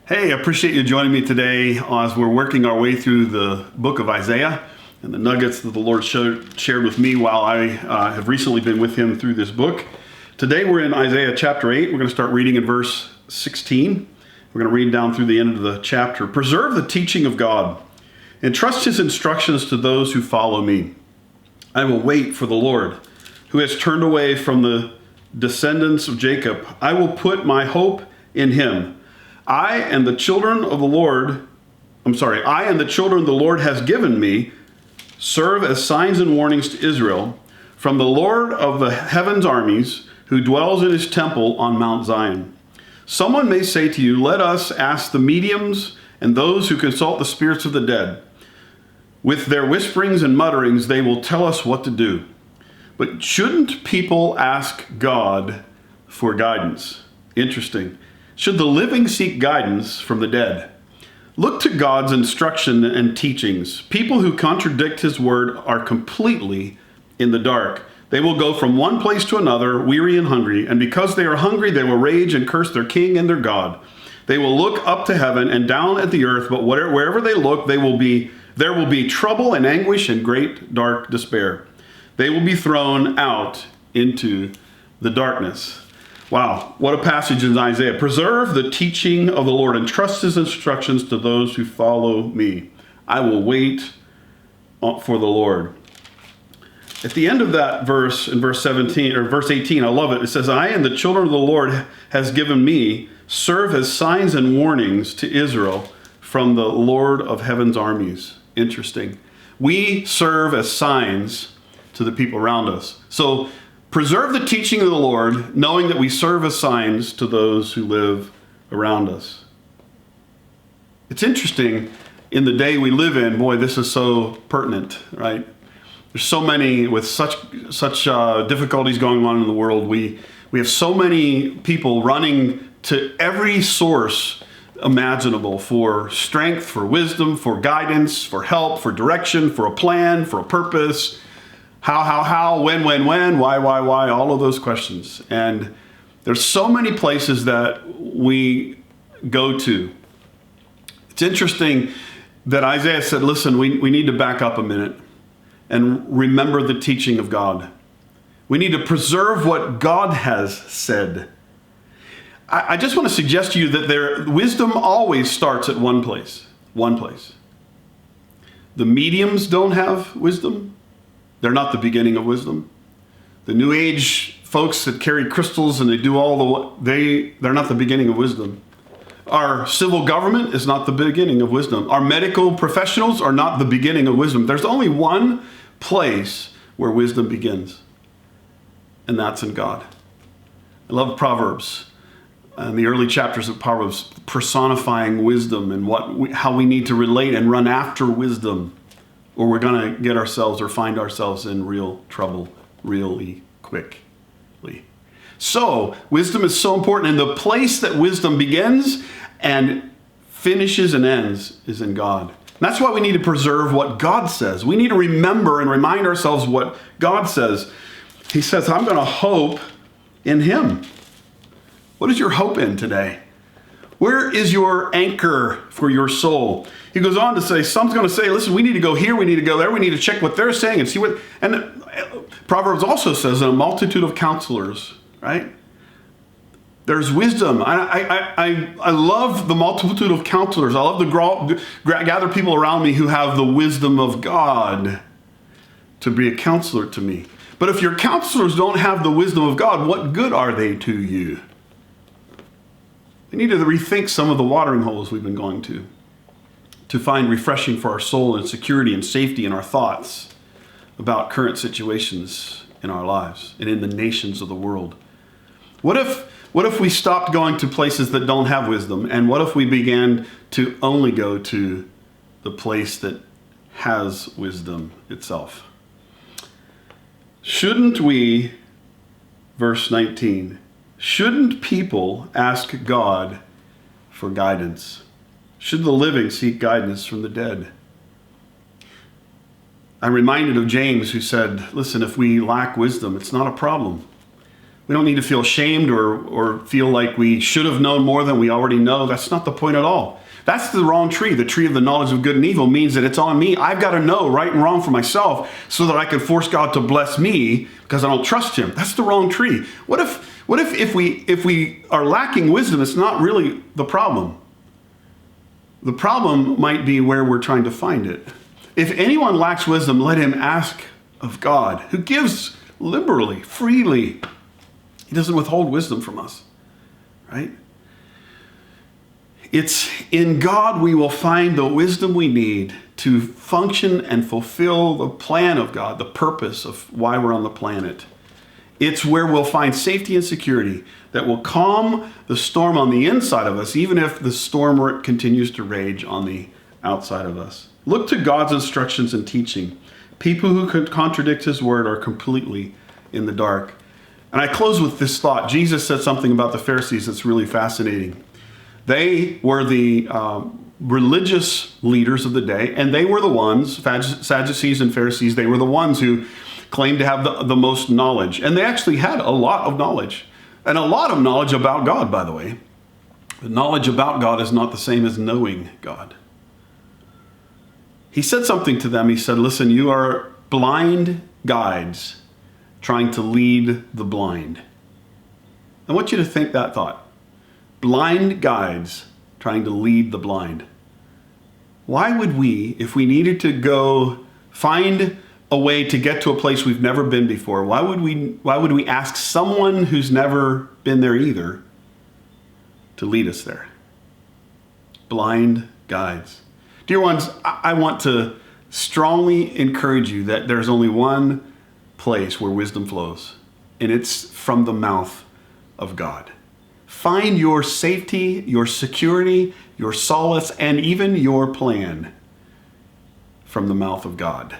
Hey, I appreciate you joining me today as we're working our way through the book of Isaiah and the nuggets that the Lord shared with me while I have recently been with him through this book. Today we're in Isaiah chapter 8. We're going to start reading in verse 16. We're going to read down through the end of the chapter. Preserve the teaching of God and trust his instructions to those who follow me. I will wait for the Lord, who has turned away from the descendants of Jacob. I will put my hope in him. I and the children the Lord has given me serve as signs and warnings to Israel from the Lord of the heaven's armies, who dwells in his temple on Mount Zion. Someone may say to you, let us ask the mediums and those who consult the spirits of the dead. With their whisperings and mutterings, they will tell us what to do. But shouldn't people ask God for guidance? Interesting. Should the living seek guidance from the dead? Look to God's instruction and teachings. People who contradict his word are completely in the dark. They will go from one place to another, weary and hungry, and because they are hungry, they will rage and curse their king and their God. They will look up to heaven and down at the earth, but wherever they look, there will be trouble and anguish and great dark despair. They will be thrown out into the darkness. Wow, what a passage in Isaiah. Preserve the teaching of the Lord and trust his instructions to those who follow me. I will wait for the Lord. At the end of that verse, in verse 17 or verse 18, I love it. It says, I and the children of the Lord has given me serve as signs and warnings to Israel from the Lord of heaven's armies. Interesting. We serve as signs to the people around us. So preserve the teaching of the Lord, knowing that we serve as signs to those who live around us. It's interesting, in the day we live in, boy, this is so pertinent, right? There's so many, with such difficulties going on in the world, we have so many people running to every source imaginable for strength, for wisdom, for guidance, for help, for direction, for a plan, for a purpose. How, when, why, all of those questions. And there's so many places that we go to. It's interesting that Isaiah said, listen, we need to back up a minute and remember the teaching of God. We need to preserve what God has said. I just want to suggest to you that wisdom always starts at one place. One place. The mediums don't have wisdom. They're not the beginning of wisdom. The New Age folks that carry crystals and they do they're not the beginning of wisdom. Our civil government is not the beginning of wisdom. Our medical professionals are not the beginning of wisdom. There's only one place where wisdom begins, and that's in God. I love Proverbs and the early chapters of Proverbs personifying wisdom and how we need to relate and run after wisdom, or we're going to get ourselves or find ourselves in real trouble really quickly. So, wisdom is so important. And the place that wisdom begins and finishes and ends is in God. And that's why we need to preserve what God says. We need to remember and remind ourselves what God says. He says, I'm going to hope in him. What is your hope in today? Where is your anchor for your soul? He goes on to say, some's going to say, listen, we need to go here, we need to go there, we need to check what they're saying and see what, and Proverbs also says, a multitude of counselors, right? There's wisdom. I love the multitude of counselors. I love to gather people around me who have the wisdom of God to be a counselor to me. But if your counselors don't have the wisdom of God, what good are they to you? We need to rethink some of the watering holes we've been going to find refreshing for our soul and security and safety in our thoughts about current situations in our lives and in the nations of the world. What if we stopped going to places that don't have wisdom? And what if we began to only go to the place that has wisdom itself? Shouldn't we, verse 19, shouldn't people ask God for guidance? Should the living seek guidance from the dead? I'm reminded of James, who said, listen, if we lack wisdom, it's not a problem. We don't need to feel ashamed or feel like we should have known more than we already know. That's not the point at all. That's the wrong tree. The tree of the knowledge of good and evil means that it's on me. I've got to know right and wrong for myself so that I can force God to bless me because I don't trust him. That's the wrong tree. What if we are lacking wisdom, it's not really the problem. The problem might be where we're trying to find it. If anyone lacks wisdom, let him ask of God, who gives liberally, freely. He doesn't withhold wisdom from us, right? It's in God we will find the wisdom we need to function and fulfill the plan of God, the purpose of why we're on the planet. It's where we'll find safety and security that will calm the storm on the inside of us, even if the storm continues to rage on the outside of us. Look to God's instructions and teaching. People who could contradict his word are completely in the dark. And I close with this thought. Jesus said something about the Pharisees that's really fascinating. They were the religious leaders of the day, and they were the ones, Sadducees and Pharisees, they were the ones who claimed to have the most knowledge. And they actually had a lot of knowledge, and a lot of knowledge about God, by the way. But knowledge about God is not the same as knowing God. He said something to them. He said, listen, you are blind guides trying to lead the blind. I want you to think that thought. Blind guides trying to lead the blind. Why would we, if we needed to go find a way to get to a place we've never been before, why would we ask someone who's never been there either to lead us there? Blind guides. Dear ones, I want to strongly encourage you that there's only one place where wisdom flows, and it's from the mouth of God. Find your safety, your security, your solace, and even your plan from the mouth of God.